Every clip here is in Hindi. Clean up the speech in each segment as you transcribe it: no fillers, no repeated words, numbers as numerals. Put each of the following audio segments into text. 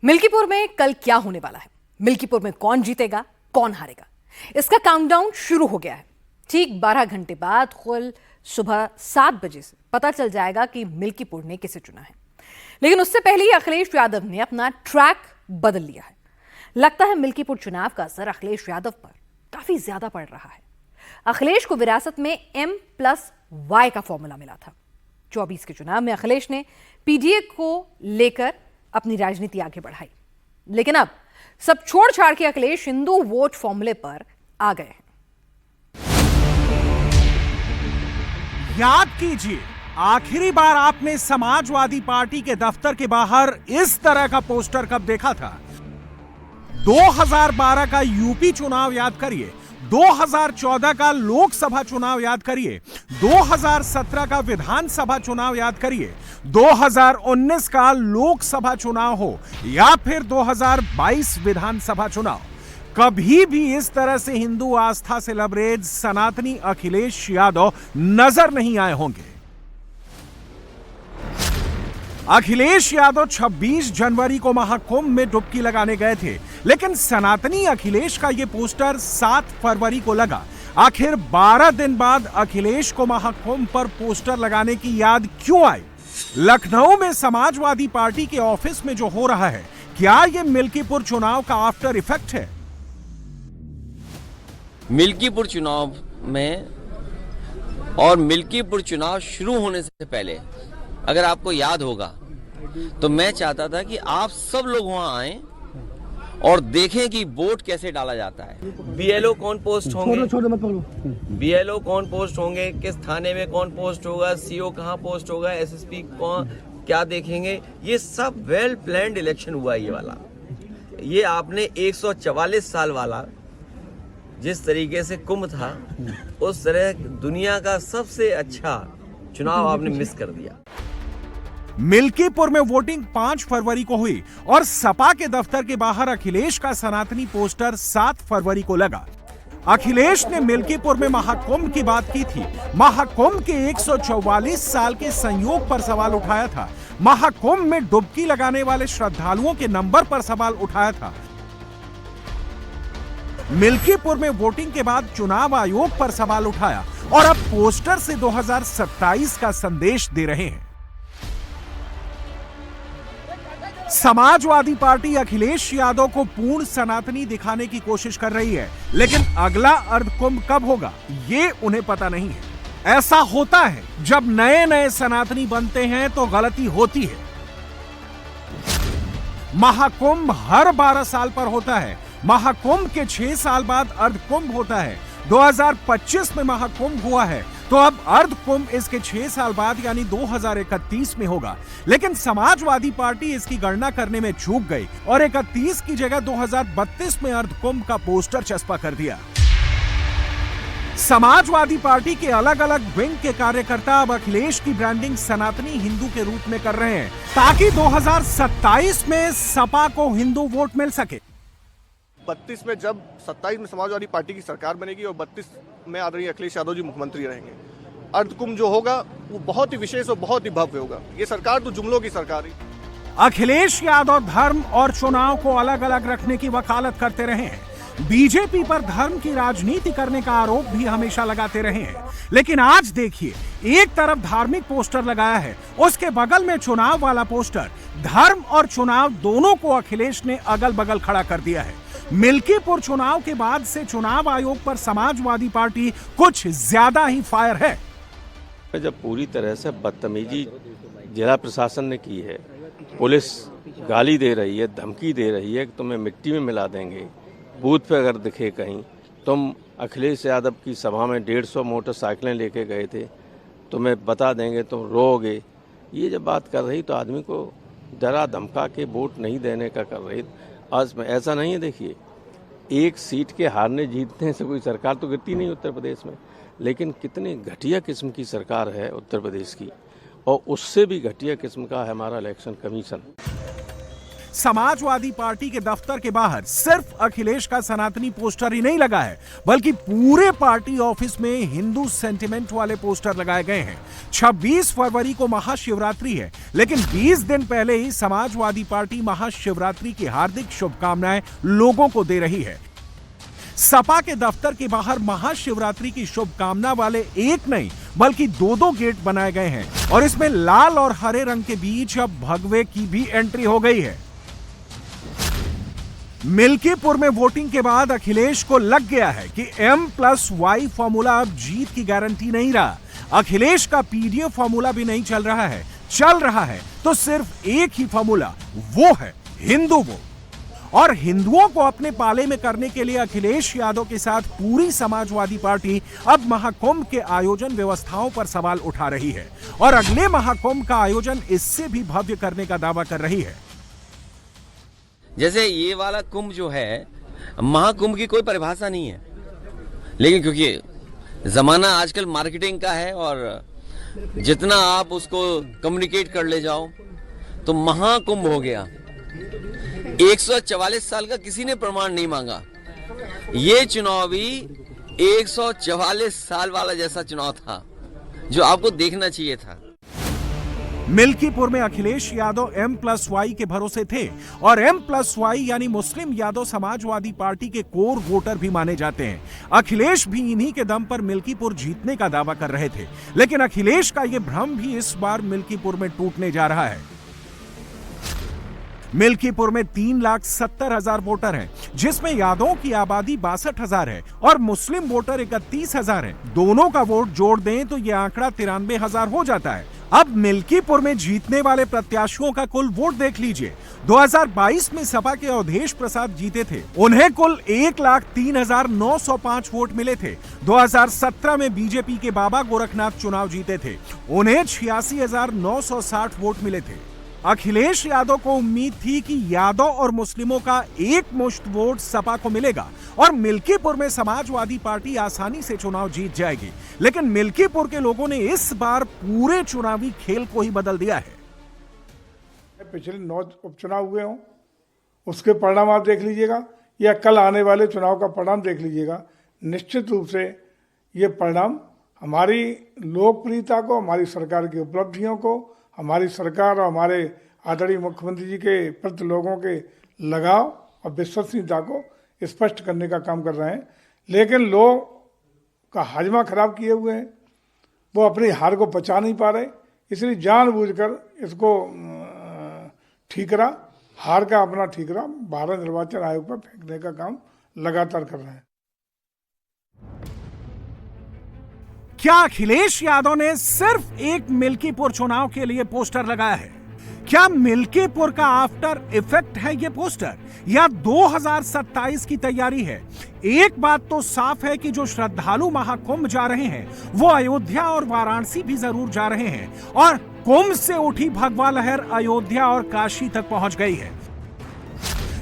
मिल्कीपुर में कल क्या होने वाला है, मिल्कीपुर में कौन जीतेगा, कौन हारेगा, इसका काउंटडाउन शुरू हो गया है। ठीक 12 घंटे बाद कल सुबह 7 बजे से पता चल जाएगा कि मिल्कीपुर ने किसे चुना है। लेकिन उससे पहले ही अखिलेश यादव ने अपना ट्रैक बदल लिया है। लगता है मिल्कीपुर चुनाव का असर अखिलेश यादव पर काफी ज्यादा पड़ रहा है। अखिलेश को विरासत में M+Y का फॉर्मूला मिला था। 24 के चुनाव में अखिलेश ने पीडीए को लेकर अपनी राजनीति आगे बढ़ाई, लेकिन अब सब छोड़ छाड़ के अखिलेश हिंदू वोट फॉर्मूले पर आ गए हैं। याद कीजिए, आखिरी बार आपने समाजवादी पार्टी के दफ्तर के बाहर इस तरह का पोस्टर कब देखा था? 2012 का यूपी चुनाव याद करिए, 2014 का लोकसभा चुनाव याद करिए, 2017 का विधानसभा चुनाव याद करिए, 2019 का लोकसभा चुनाव हो या फिर 2022 विधानसभा चुनाव, कभी भी इस तरह से हिंदू आस्था से लबरेज सनातनी अखिलेश यादव नजर नहीं आए होंगे। अखिलेश यादव 26 जनवरी को महाकुंभ में डुबकी लगाने गए थे, लेकिन सनातनी अखिलेश का यह पोस्टर 7 फरवरी को लगा। आखिर 12 दिन बाद अखिलेश को महाकुंभ पर पोस्टर लगाने की याद क्यों आई? लखनऊ में समाजवादी पार्टी के ऑफिस में जो हो रहा है, क्या यह मिल्कीपुर चुनाव का आफ्टर इफेक्ट है? मिल्कीपुर चुनाव में और मिल्कीपुर चुनाव शुरू होने से पहले अगर आपको याद होगा तो मैं चाहता था कि आप सब लोग वहां आएं और देखें कि वोट कैसे डाला जाता है। बीएलओ कौन पोस्ट होंगे, बीएलओ कौन पोस्ट होंगे, किस थाने में कौन पोस्ट होगा, सीओ कहां पोस्ट होगा, एसएसपी कौन क्या देखेंगे, ये सब वेल प्लान्ड इलेक्शन हुआ। ये वाला ये आपने 144 साल वाला जिस तरीके से कुंभ था, उस तरह दुनिया का सबसे अच्छा चुनाव आपने मिस कर दिया। मिल्कीपुर में वोटिंग 5 फरवरी को हुई और सपा के दफ्तर के बाहर अखिलेश का सनातनी पोस्टर 7 फरवरी को लगा। अखिलेश ने मिल्कीपुर में महाकुंभ की बात की थी, महाकुंभ के 144 साल के संयोग पर सवाल उठाया था, महाकुंभ में डुबकी लगाने वाले श्रद्धालुओं के नंबर पर सवाल उठाया था। मिल्कीपुर में वोटिंग के बाद चुनाव आयोग पर सवाल उठाया और अब पोस्टर से 2027 का संदेश दे रहे हैं। समाजवादी पार्टी अखिलेश यादव को पूर्ण सनातनी दिखाने की कोशिश कर रही है, लेकिन अगला अर्धकुंभ कब होगा ये उन्हें पता नहीं है। ऐसा होता है जब नए नए सनातनी बनते हैं तो गलती होती है। महाकुंभ हर 12 साल पर होता है, महाकुंभ के 6 साल बाद अर्धकुंभ होता है। 2025 में महाकुंभ हुआ है, तो अब अर्धकुंभ इसके 6 साल बाद यानी 2031 में होगा। लेकिन समाजवादी पार्टी इसकी गणना करने में चूक गई और 31 की जगह 2032 में अर्धकुंभ का पोस्टर चस्पा कर दिया। समाजवादी पार्टी के अलग अलग विंग के कार्यकर्ता अब अखिलेश की ब्रांडिंग सनातनी हिंदू के रूप में कर रहे हैं, ताकि 2027 में सपा को हिंदू वोट मिल सके। 32 में जब 27 में समाजवादी पार्टी की सरकार बनेगी और 32 में आदरणीय अखिलेश यादव जी मुख्यमंत्री रहेंगे, अर्धकुंभ जो होगा वो बहुत ही विशेष और बहुत ही भव्य होगा। ये सरकार तो जुमलों की सरकार है। अखिलेश यादव धर्म और चुनाव को अलग अलग रखने की वकालत करते रहे हैं, बीजेपी पर धर्म की राजनीति करने का आरोप भी हमेशा लगाते रहे हैं। लेकिन आज देखिए, एक तरफ धार्मिक पोस्टर लगाया है, उसके बगल में चुनाव वाला पोस्टर। धर्म और चुनाव दोनों को अखिलेश ने अगल बगल खड़ा कर दिया है। मिल्कीपुर चुनाव के बाद से चुनाव आयोग पर समाजवादी पार्टी कुछ ज्यादा ही फायर है। जब पूरी तरह से बदतमीजी जिला प्रशासन ने की है, पुलिस गाली दे रही है, धमकी दे रही है कि तुम्हें मिट्टी में मिला देंगे, बूथ पे अगर दिखे कहीं, तुम अखिलेश यादव की सभा में 150 मोटरसाइकिलें लेके गए थे, तुम्हें बता देंगे, तुम रोओगे, ये जब बात कर रही तो आदमी को डरा धमका के वोट नहीं देने का कर रही। आज में ऐसा नहीं है, देखिए, एक सीट के हारने जीतने से कोई सरकार तो गिरती नहीं उत्तर प्रदेश में, लेकिन कितनी घटिया किस्म की सरकार है उत्तर प्रदेश की, और उससे भी घटिया किस्म का है हमारा इलेक्शन कमीशन। समाजवादी पार्टी के दफ्तर के बाहर सिर्फ अखिलेश का सनातनी पोस्टर ही नहीं लगा है, बल्कि पूरे पार्टी ऑफिस में हिंदू सेंटिमेंट वाले पोस्टर लगाए गए हैं। 26 फरवरी को महाशिवरात्रि है, लेकिन 20 दिन पहले ही समाजवादी पार्टी महाशिवरात्रि की हार्दिक शुभकामनाएं लोगों को दे रही है। सपा के दफ्तर के बाहर महाशिवरात्रि की शुभकामना वाले एक नहीं बल्कि दो गेट बनाए गए हैं और इसमें लाल और हरे रंग के बीच अब भगवे की भी एंट्री हो गई है। मिल्कीपुर में वोटिंग के बाद अखिलेश को लग गया है कि M+Y फॉर्मूला अब जीत की गारंटी नहीं रहा। अखिलेश का पीडीएफ फॉर्मूला भी नहीं चल रहा है, चल रहा है तो सिर्फ एक ही फॉर्मूला, वो है हिंदू वोट। और हिंदुओं को अपने पाले में करने के लिए अखिलेश यादव के साथ पूरी समाजवादी पार्टी अब महाकुंभ के आयोजन व्यवस्थाओं पर सवाल उठा रही है और अगले महाकुंभ का आयोजन इससे भी भव्य करने का दावा कर रही है। जैसे ये वाला कुंभ जो है, महाकुंभ की कोई परिभाषा नहीं है, लेकिन क्योंकि जमाना आजकल मार्केटिंग का है और जितना आप उसको कम्युनिकेट कर ले जाओ तो महाकुंभ हो गया। 144 साल का किसी ने प्रमाण नहीं मांगा। ये चुनाव भी 144 साल वाला जैसा चुनाव था जो आपको देखना चाहिए था। मिल्कीपुर में अखिलेश यादव M+Y के भरोसे थे और M+Y यानी मुस्लिम यादव समाजवादी पार्टी के कोर वोटर भी माने जाते हैं। अखिलेश भी इन्हीं के दम पर मिल्कीपुर जीतने का दावा कर रहे थे, लेकिन अखिलेश का यह भ्रम भी इस बार मिल्कीपुर में टूटने जा रहा है। मिल्कीपुर में 3,70,000 वोटर हैं, जिसमें यादवों की आबादी 62,000 है और मुस्लिम वोटर 31,000 हैं। दोनों का वोट जोड़ दें तो यह आंकड़ा 93,000 हो जाता है। अब मिल्कीपुर में जीतने वाले प्रत्याशियों का कुल वोट देख लीजिए। 2022 में सपा के अवधेश प्रसाद जीते थे, उन्हें कुल 1,03,905 वोट मिले थे। 2017 में बीजेपी के बाबा गोरखनाथ चुनाव जीते थे, उन्हें 86,960 वोट मिले थे। अखिलेश यादव को उम्मीद थी कि यादव और मुस्लिमों का एक मुश्त वोट सपा को मिलेगा और मिल्कीपुर में समाजवादी पार्टी आसानी से चुनाव जीत जाएगी, लेकिन मिल्कीपुर के लोगों ने इस बार पूरे चुनावी खेल को ही बदल दिया है। पिछले 9 उपचुनाव हुए हों, उसके परिणाम आप देख लीजिएगा या कल आने वाले चुनाव का परिणाम देख लीजिएगा। निश्चित रूप से ये परिणाम हमारी लोकप्रियता को, हमारी सरकार की उपलब्धियों को, हमारी सरकार और हमारे आदरणीय मुख्यमंत्री जी के प्रति लोगों के लगाव और विश्वसनीयता को स्पष्ट करने का काम कर रहे हैं। लेकिन लोग का हाजमा खराब किए हुए हैं, वो अपनी हार को पचा नहीं पा रहे, इसलिए जानबूझकर इसको ठीकरा, हार का अपना ठीकरा भारत निर्वाचन आयोग पर फेंकने का काम लगातार कर रहे हैं। क्या अखिलेश यादव ने सिर्फ एक मिल्कीपुर चुनाव के लिए पोस्टर लगाया है? क्या मिल्कीपुर का आफ्टर इफेक्ट है ये पोस्टर या 2027 की तैयारी है? एक बात तो साफ है कि जो श्रद्धालु महाकुंभ जा रहे हैं वो अयोध्या और वाराणसी भी जरूर जा रहे हैं और कुंभ से उठी भगवा लहर अयोध्या और काशी तक पहुंच गई है।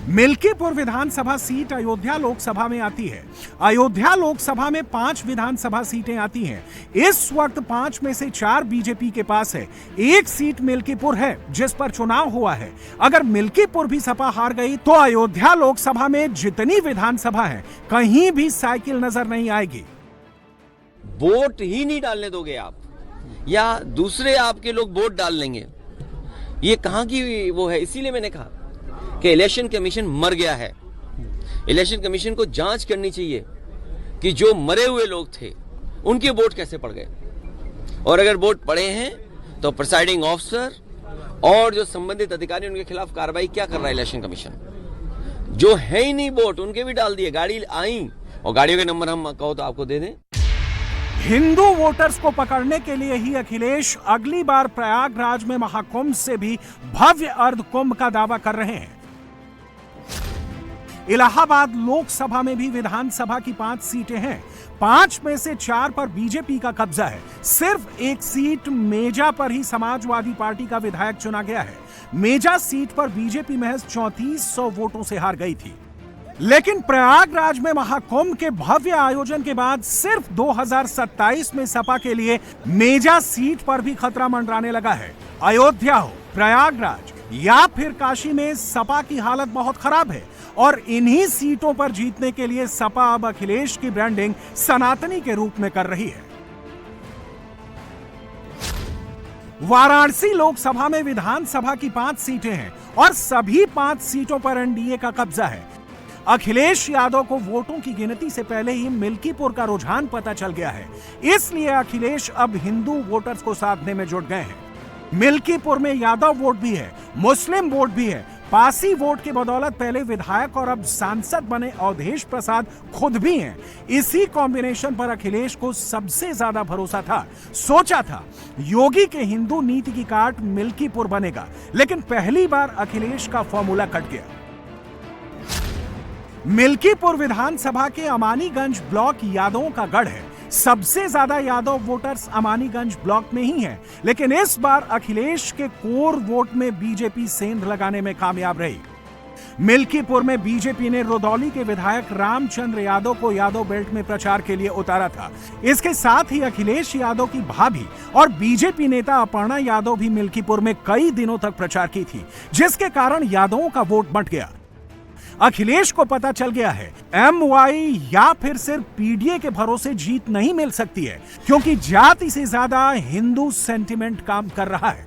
मिल्कीपुर विधानसभा सीट अयोध्या लोकसभा में आती है। अयोध्या लोकसभा में 5 विधानसभा सीटें आती हैं। इस वक्त 5 में से 4 बीजेपी के पास है। एक सीट मिल्कीपुर है जिस पर चुनाव हुआ है। अगर मिल्कीपुर भी सपा हार गई तो अयोध्या लोकसभा में जितनी विधानसभा है कहीं भी साइकिल नजर नहीं आएगी। वोट ही नहीं डालने दोगे आप या दूसरे आपके लोग वोट डाल लेंगे, ये कहां की वो है? इसीलिए मैंने कहा कि इलेक्शन कमीशन मर गया है। इलेक्शन कमीशन को जांच करनी चाहिए कि जो मरे हुए लोग थे उनके वोट कैसे पड़ गए, और अगर वोट पड़े हैं तो प्रिसाइडिंग ऑफिसर और जो संबंधित अधिकारी उनके खिलाफ कार्रवाई क्या कर रहा है इलेक्शन कमीशन? जो है ही नहीं वोट उनके भी डाल दिए। गाड़ी आई और गाड़ियों के नंबर हम कहो तो आपको दे दें। हिंदू वोटर्स को पकड़ने के लिए ही अखिलेश अगली बार प्रयागराज में महाकुंभ से भी भव्य अर्धकुंभ का दावा कर रहे हैं। इलाहाबाद लोकसभा में भी विधानसभा की 5 सीटें हैं। 5 में से 4 पर बीजेपी का कब्जा है। सिर्फ एक सीट मेजा पर ही समाजवादी पार्टी का विधायक चुना गया है। मेजा सीट पर बीजेपी महज 3400 वोटों से हार गई थी। लेकिन प्रयागराज में महाकुंभ के भव्य आयोजन के बाद सिर्फ 2027 में सपा के लिए मेजा सीट पर भी खतरा मंडराने लगा है। अयोध्या हो, प्रयागराज, या फिर काशी में सपा की हालत बहुत खराब है और इन्हीं सीटों पर जीतने के लिए सपा अब अखिलेश की ब्रांडिंग सनातनी के रूप में कर रही है। वाराणसी लोकसभा में विधानसभा की 5 सीटें हैं और सभी 5 सीटों पर एनडीए का कब्जा है। अखिलेश यादव को वोटों की गिनती से पहले ही मिल्कीपुर का रुझान पता चल गया है, इसलिए अखिलेश अब हिंदू वोटर्स को साधने में जुट गए हैं। मिल्कीपुर में यादव वोट भी है, मुस्लिम वोट भी है। पासी वोट की बदौलत पहले विधायक और अब सांसद बने अवधेश प्रसाद खुद भी हैं। इसी कॉम्बिनेशन पर अखिलेश को सबसे ज्यादा भरोसा था। सोचा था योगी के हिंदू नीति की काट मिल्कीपुर बनेगा, लेकिन पहली बार अखिलेश का फॉर्मूला कट गया। मिल्कीपुर विधानसभा के अमानीगंज ब्लॉक यादवों का गढ़ है। सबसे ज्यादा यादव वोटर्स अमानीगंज ब्लॉक में ही हैं, लेकिन इस बार अखिलेश के कोर वोट में बीजेपी सेंध लगाने में कामयाब रही। मिल्कीपुर में बीजेपी ने रुदौली के विधायक रामचंद्र यादव को यादव बेल्ट में प्रचार के लिए उतारा था। इसके साथ ही अखिलेश यादव की भाभी और बीजेपी नेता अपर्णा यादव भी मिल्कीपुर में कई दिनों तक प्रचार की थी, जिसके कारण यादवों का वोट बंट गया। अखिलेश को पता चल गया है एमवाई या फिर सिर्फ पीडीए के भरोसे जीत नहीं मिल सकती है, क्योंकि जाति से ज्यादा हिंदू सेंटिमेंट काम कर रहा है।